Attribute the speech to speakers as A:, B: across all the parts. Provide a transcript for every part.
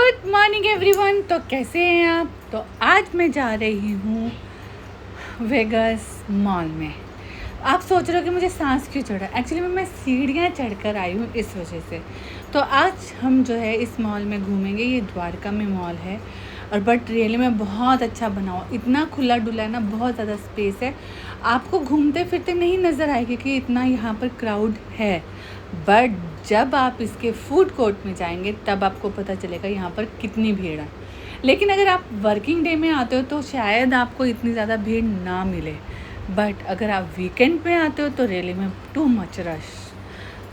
A: Good morning everyone. तो कैसे हैं आप? तो आज मैं जा रही हूँ वेगास मॉल में। आप सोच रहे हो कि मुझे सांस क्यों चढ़ा? एक्चुअली मैं सीढ़ियाँ चढ़कर आई हूँ इस वजह से। तो आज हम जो है इस मॉल में घूमेंगे। ये द्वारका में मॉल है और बट रियली में बहुत अच्छा बना हुआ, इतना खुला डुला है ना, बहुत ज़्यादा स्पेस है। आपको घूमते फिरते नहीं नज़र आएगी कि इतना यहाँ पर क्राउड है, बट जब आप इसके फूड कोर्ट में जाएंगे तब आपको पता चलेगा यहाँ पर कितनी भीड़ है। लेकिन अगर आप वर्किंग डे में आते हो तो शायद आपको इतनी ज़्यादा भीड़ ना मिले, बट अगर आप वीकेंड में आते हो तो रियली में टू मच रश।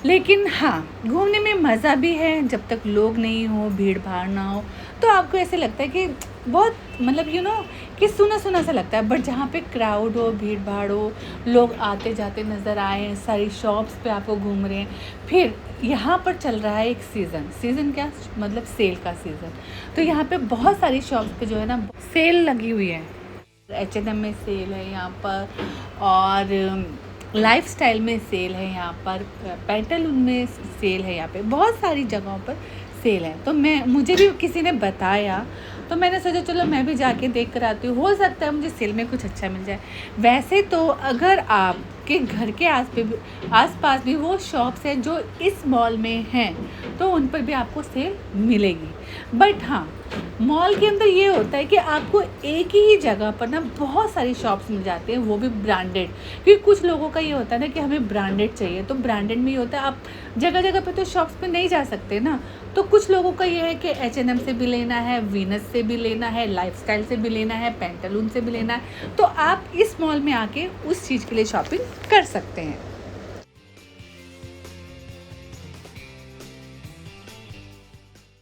A: लेकिन हाँ, घूमने में मज़ा भी है जब तक लोग नहीं हो, भीड़ भाड़ ना हो। तो आपको ऐसे लगता है कि बहुत मतलब कि सुना सुना सा लगता है, बट जहाँ पे क्राउड हो, भीड़ भाड़ हो, लोग आते जाते नज़र आए, सारी शॉप्स पे आपको घूम रहे हैं। फिर यहाँ पर चल रहा है एक सीज़न क्या मतलब सेल का सीज़न। तो यहाँ पे बहुत सारी शॉप्स पे जो है ना सेल लगी हुई है। H&M में सेल है यहाँ पर, और लाइफस्टाइल में सेल है यहाँ पर, पैंटालून में सेल है, यहाँ पे बहुत सारी जगहों पर सेल है। तो मुझे भी किसी ने बताया तो मैंने सोचा चलो मैं भी जाके देख कर आती हूँ, हो सकता है मुझे सेल में कुछ अच्छा मिल जाए। वैसे तो अगर आपके घर के आसपास भी वो शॉप्स हैं जो इस मॉल में हैं तो उन पर भी आपको सेल मिलेगी। बट हाँ, मॉल के अंदर ये होता है कि आपको एक ही जगह पर ना बहुत सारी शॉप्स मिल जाती हैं, वो भी ब्रांडेड। क्योंकि कुछ लोगों का ये होता है ना कि हमें ब्रांडेड चाहिए, तो ब्रांडेड में ये होता है आप जगह जगह पे तो शॉप्स पे नहीं जा सकते ना। तो कुछ लोगों का ये है कि H&M से भी लेना है, वीनस से भी लेना है, लाइफस्टाइल से भी लेना है, पैंटालून से भी लेना है। तो आप इस मॉल में आके उस चीज़ के लिए शॉपिंग कर सकते हैं।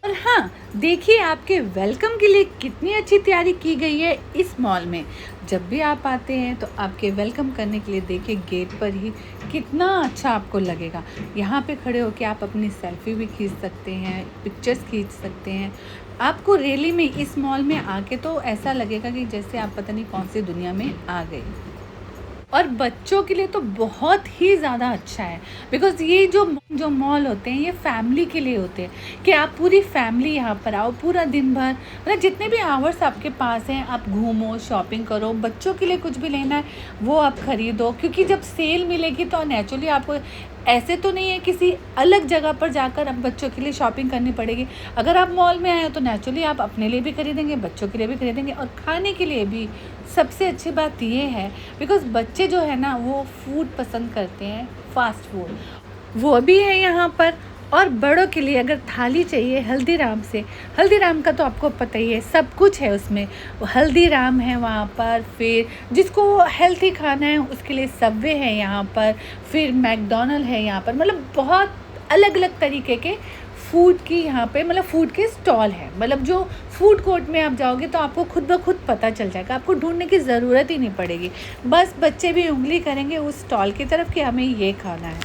A: और हाँ, देखिए आपके वेलकम के लिए कितनी अच्छी तैयारी की गई है इस मॉल में। जब भी आप आते हैं तो आपके वेलकम करने के लिए देखिए गेट पर ही कितना अच्छा आपको लगेगा। यहाँ पे खड़े होकर आप अपनी सेल्फी भी खींच सकते हैं, पिक्चर्स खींच सकते हैं। आपको रियली में इस मॉल में आके तो ऐसा लगेगा कि जैसे आप पता नहीं कौन सी दुनिया में आ गए। और बच्चों के लिए तो बहुत ही ज़्यादा अच्छा है, बिकॉज़ ये जो मॉल होते हैं ये फैमिली के लिए होते हैं कि आप पूरी फैमिली यहाँ पर आओ, पूरा दिन भर मतलब जितने भी आवर्स आपके पास हैं आप घूमो, शॉपिंग करो। बच्चों के लिए कुछ भी लेना है वो आप ख़रीदो, क्योंकि जब सेल मिलेगी तो नेचुरली आपको ऐसे तो नहीं है किसी अलग जगह पर जाकर अब बच्चों के लिए शॉपिंग करनी पड़ेगी। अगर आप मॉल में आए हो तो नेचुरली आप अपने लिए भी खरीदेंगे, बच्चों के लिए भी खरीदेंगे और खाने के लिए भी। सबसे अच्छी बात ये है बिकॉज़ बच्चे जो है ना वो फूड पसंद करते हैं, फास्ट फूड, वो भी है यहाँ पर। और बड़ों के लिए अगर थाली चाहिए हल्दीराम का तो आपको पता ही है, सब कुछ है उसमें। हल्दीराम है वहाँ पर, फिर जिसको हेल्थी खाना है उसके लिए सबवे है यहाँ पर, फिर मैकडॉनल्ड है यहाँ पर। मतलब बहुत अलग अलग तरीके के फूड की यहाँ पे मतलब फूड के स्टॉल है। मतलब जो फूड कोर्ट में आप जाओगे तो आपको खुद ब खुद पता चल जाएगा, आपको ढूंढने की ज़रूरत ही नहीं पड़ेगी। बस बच्चे भी उंगली करेंगे उस स्टॉल की तरफ कि हमें ये खाना है।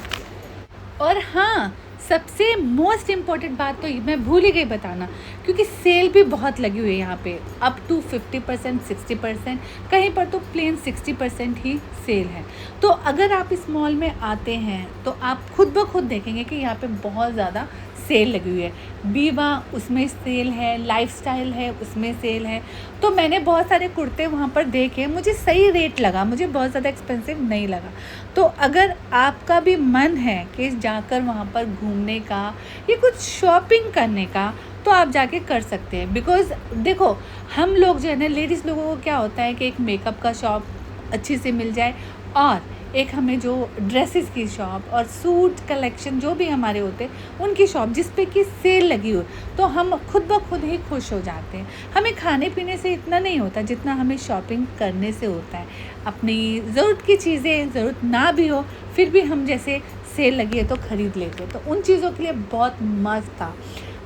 A: और हाँ, सबसे मोस्ट इम्पॉर्टेंट बात तो मैं भूल ही गई बताना, क्योंकि सेल भी बहुत लगी हुई है यहाँ पे, अप टू 50%, 60%, कहीं पर तो प्लेन 60% ही सेल है। तो अगर आप इस मॉल में आते हैं तो आप खुद ब खुद देखेंगे कि यहाँ पे बहुत ज़्यादा सेल लगी हुई है। बीवा उसमें सेल है, लाइफस्टाइल है उसमें सेल है। तो मैंने बहुत सारे कुर्ते वहाँ पर देखे, मुझे सही रेट लगा, मुझे बहुत ज़्यादा एक्सपेंसिव नहीं लगा। तो अगर आपका भी मन है कि जाकर वहाँ पर घूमने का या कुछ शॉपिंग करने का तो आप जाके कर सकते हैं। बिकॉज़ देखो, हम लोग जो है ना लेडीज़ लोगों को क्या होता है कि एक मेकअप का शॉप अच्छी से मिल जाए, और एक हमें जो ड्रेसेस की शॉप और सूट कलेक्शन जो भी हमारे होते हैं उनकी शॉप जिस पे कि सेल लगी हो, तो हम खुद ब खुद ही खुश हो जाते हैं। हमें खाने पीने से इतना नहीं होता जितना हमें शॉपिंग करने से होता है। अपनी ज़रूरत की चीज़ें ज़रूरत ना भी हो फिर भी हम जैसे सेल लगी है तो ख़रीद लेते हैं, तो उन चीज़ों के लिए बहुत मस्त था।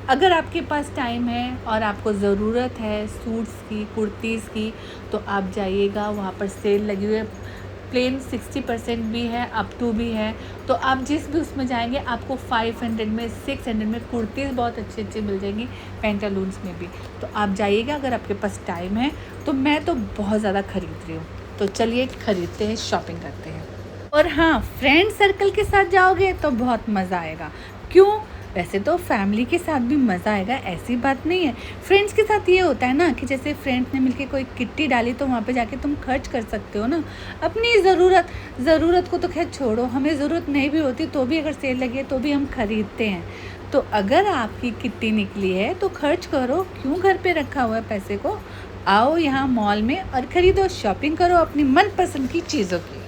A: अगर आपके पास टाइम है और आपको ज़रूरत है सूट्स की, कुर्तीज़ की, तो आप जाइएगा, वहाँ पर सेल लगी हुई है। प्लेन 60% भी है, अप टू भी है। तो आप जिस भी उसमें जाएंगे आपको 500 में, 600 में कुर्तीज़ बहुत अच्छी अच्छी मिल जाएंगी, पैंटालून्स में भी। तो आप जाइएगा अगर आपके पास टाइम है। तो मैं तो बहुत ज़्यादा ख़रीद रही हूँ, तो चलिए ख़रीदते हैं, शॉपिंग करते हैं। और हाँ, फ्रेंड सर्कल के साथ जाओगे तो बहुत मज़ा आएगा। क्यों? वैसे तो फैमिली के साथ भी मज़ा आएगा, ऐसी बात नहीं है। फ्रेंड्स के साथ ये होता है ना कि जैसे फ्रेंड्स ने मिलके कोई किट्टी डाली तो वहाँ पे जाके तुम खर्च कर सकते हो ना। अपनी ज़रूरत को तो खैर छोड़ो, हमें ज़रूरत नहीं भी होती तो भी अगर सेल लगी है तो भी हम खरीदते हैं। तो अगर आपकी किट्टी निकली है तो खर्च करो, क्यों घर पे रखा हुआ है पैसे को। आओ यहाँ मॉल में और ख़रीदो, शॉपिंग करो अपनी मनपसंद की चीज़ों की।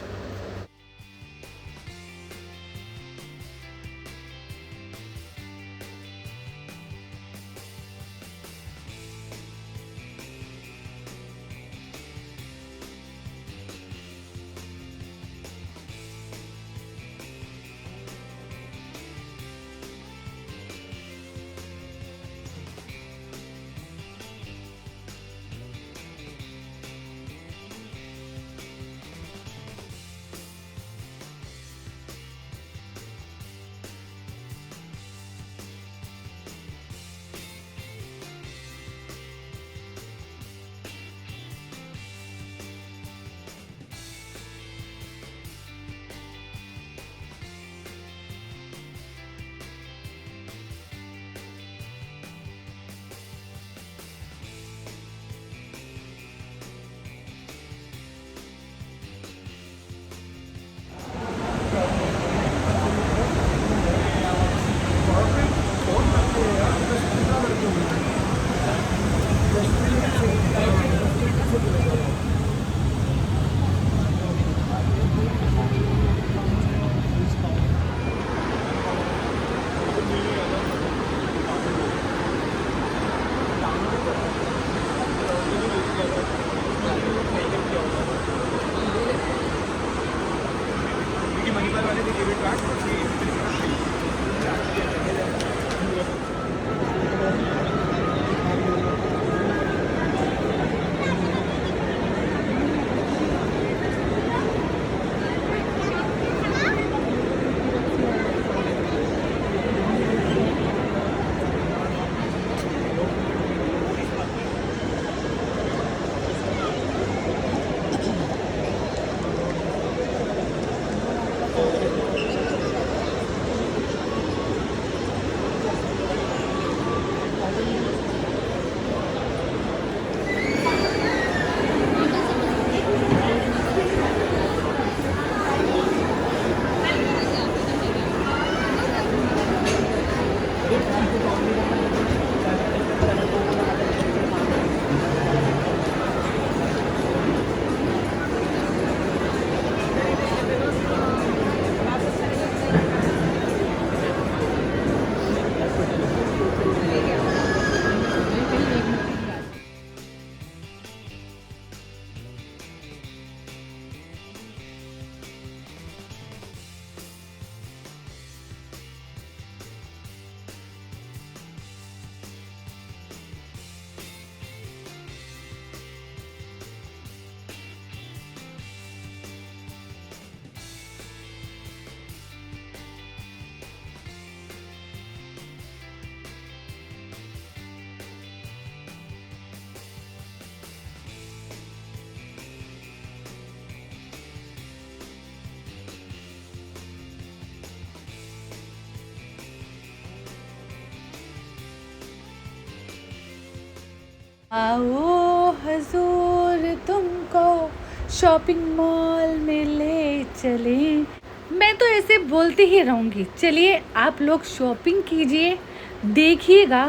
A: आओ हजूर तुमको शॉपिंग मॉल में ले चलें। मैं तो ऐसे बोलती ही रहूँगी। चलिए आप लोग शॉपिंग कीजिए, देखिएगा,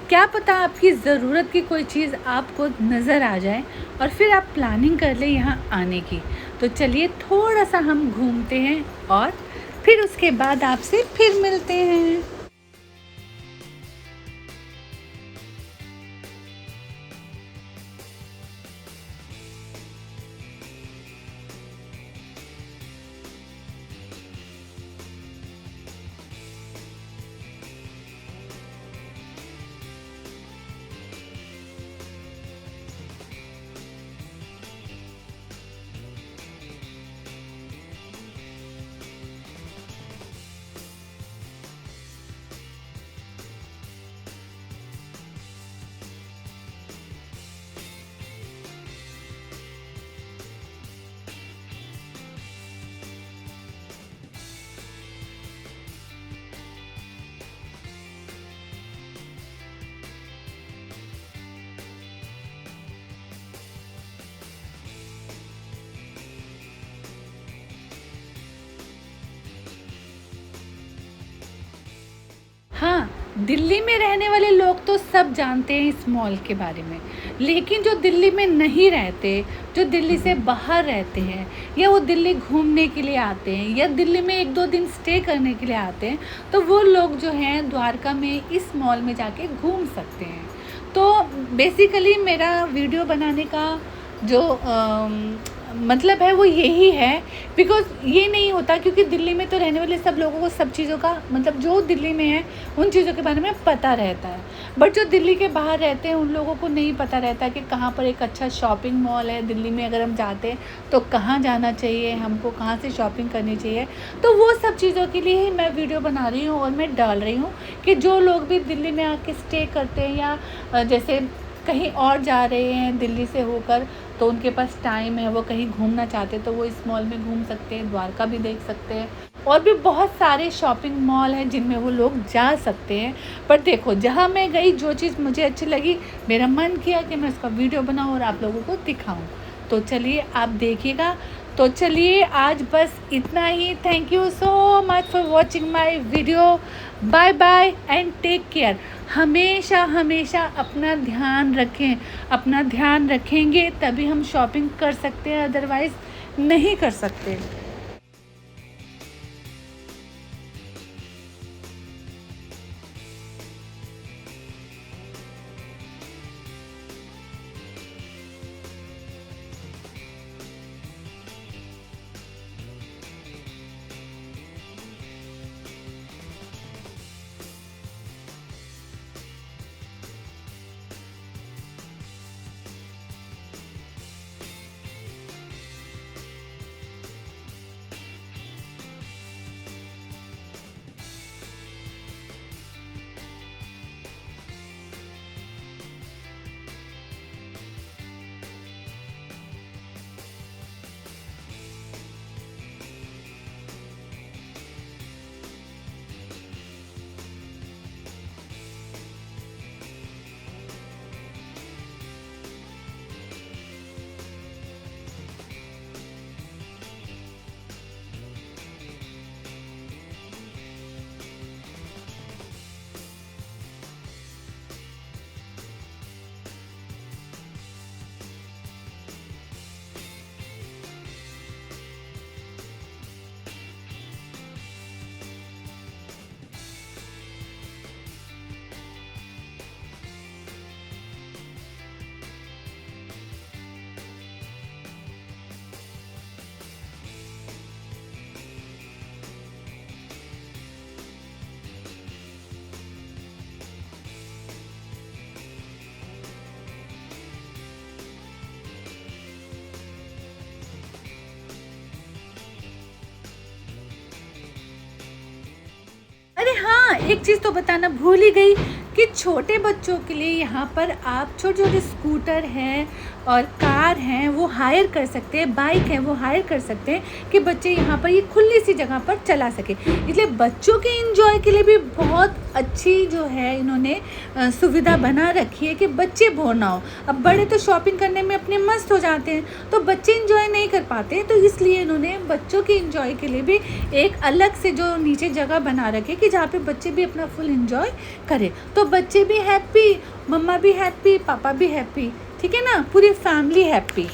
A: क्या पता आपकी ज़रूरत की कोई चीज़ आपको नज़र आ जाए और फिर आप प्लानिंग कर लें यहाँ आने की। तो चलिए थोड़ा सा हम घूमते हैं और फिर उसके बाद आपसे फिर मिलते हैं। दिल्ली में रहने वाले लोग तो सब जानते हैं इस मॉल के बारे में, लेकिन जो दिल्ली में नहीं रहते, जो दिल्ली से बाहर रहते हैं, या वो दिल्ली घूमने के लिए आते हैं, या दिल्ली में 1-2 दिन स्टे करने के लिए आते हैं, तो वो लोग जो हैं द्वारका में इस मॉल में जाके घूम सकते हैं। तो बेसिकली मेरा वीडियो बनाने का जो मतलब है वो यही है, बिकॉज़ ये नहीं होता, क्योंकि दिल्ली में तो रहने वाले सब लोगों को सब चीज़ों का मतलब जो दिल्ली में है उन चीज़ों के बारे में पता रहता है, बट जो दिल्ली के बाहर रहते हैं उन लोगों को नहीं पता रहता कि कहाँ पर एक अच्छा शॉपिंग मॉल है दिल्ली में, अगर हम जाते हैं तो कहाँ जाना चाहिए, हमको कहाँ से शॉपिंग करनी चाहिए। तो वो सब चीज़ों के लिए ही मैं वीडियो बना रही हूँ और मैं डाल रही हूँ कि जो लोग भी दिल्ली में आके स्टे करते हैं या जैसे कहीं और जा रहे हैं दिल्ली से होकर, तो उनके पास टाइम है, वो कहीं घूमना चाहते हैं तो वो इस मॉल में घूम सकते हैं, द्वारका भी देख सकते हैं, और भी बहुत सारे शॉपिंग मॉल हैं जिनमें वो लोग जा सकते हैं। पर देखो, जहाँ मैं गई, जो चीज़ मुझे अच्छी लगी, मेरा मन किया कि मैं उसका वीडियो बनाऊँ और आप लोगों को दिखाऊँ। तो चलिए आप देखिएगा। तो चलिए आज बस इतना ही। Thank you so much for watching my video. Bye bye and take care. हमेशा हमेशा अपना ध्यान रखें, अपना ध्यान रखेंगे तभी हम शॉपिंग कर सकते हैं, अदरवाइज़ नहीं कर सकते। अरे हाँ, एक चीज़ तो बताना भूल ही गई कि छोटे बच्चों के लिए यहाँ पर आप छोटे छोटे स्कूटर हैं और कार हैं वो हायर कर सकते हैं, बाइक है वो हायर कर सकते हैं कि बच्चे यहाँ पर ये खुली सी जगह पर चला सके। इसलिए बच्चों के इंजॉय के लिए भी बहुत अच्छी जो है इन्होंने सुविधा बना रखी है कि बच्चे बोर ना हो। अब बड़े तो शॉपिंग करने में अपने मस्त हो जाते हैं, तो बच्चे इंजॉय नहीं कर पाते, तो इसलिए इन्होंने बच्चों के इंजॉय के लिए भी एक अलग से जो नीचे जगह बना रखे कि जहाँ पे बच्चे भी अपना फुल इंजॉय करें। तो बच्चे भी हैप्पी, मम्मा भी हैप्पी, पापा भी हैप्पी, ठीक है ना, पूरी फैमिली हैप्पी।